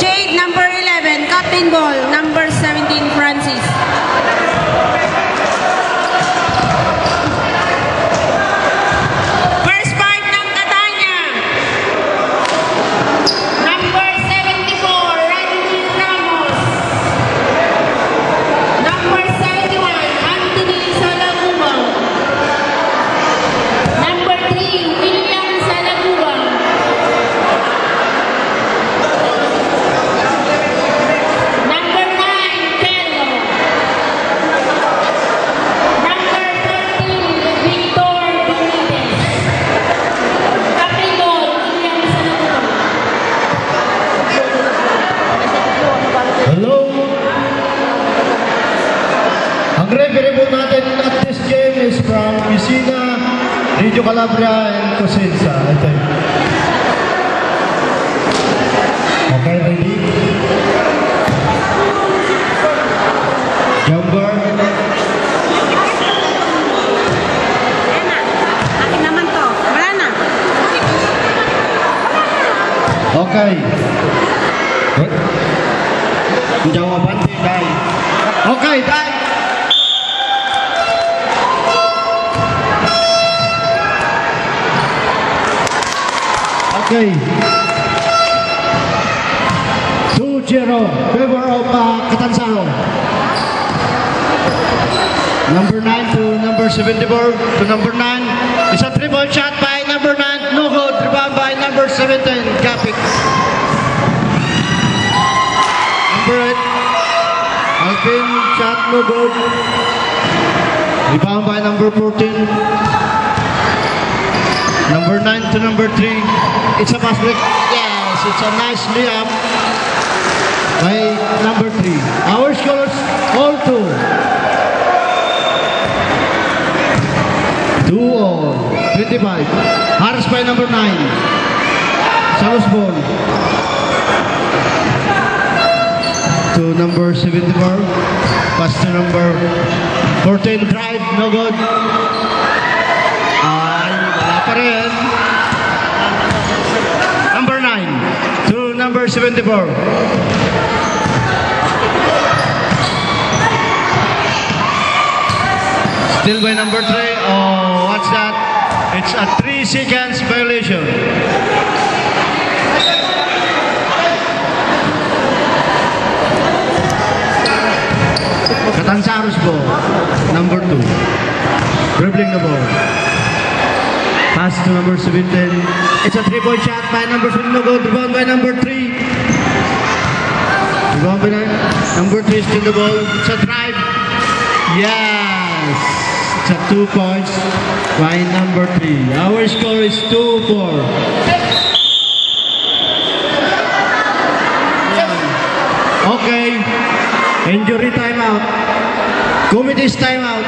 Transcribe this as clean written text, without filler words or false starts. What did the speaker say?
Jade, number 11. Captain Ball, number 17, Francis. First five ng Catania. Number 74, Randy Ramos. Number 71, Anthony Salagubang. Number 3, William Salagubang. Number 9, Pedro. Number 13, Victor Benitez. Capitol, William Salagubang. Hello. Ang referee po natin at this game is from Messina, Reggio Calabria, and Cosenza. Okay, ready? Jumper. Akin naman to. Wala na. Okay. Jawaban si Dai. Okay, Dai. Okay. 2-0. Favor of Catanzaro. Number 9 to number 74 to number 9. It's a 3-point shot by number 9. No good. Rebound by number 17. Capix. Number 8. Alpin shot no good. Rebound by number 14. Number 9 to number 3. It's a basket. Yes, it's a nice layup by number 3. Our scores all 2. 2-all. 25. Harris by number 9. Salos ball. To number 74. Pass to number 14. Drive. No good. Ay, wala pa rin. Number 9. To number 74. Still by number 3. Oh, what's that? It's a 3 seconds violation. Catanzaro's ball. Number 2. Dribbling the ball. Pass to number 17. It's a 3-point shot by number 7. No good. Rebound by number 3. Rebound by number 3. Still the ball. It's a drive. Yes. It's a 2 points by number 3. Our score is 2-4. Okay. Injury timeout. Committee's timeout.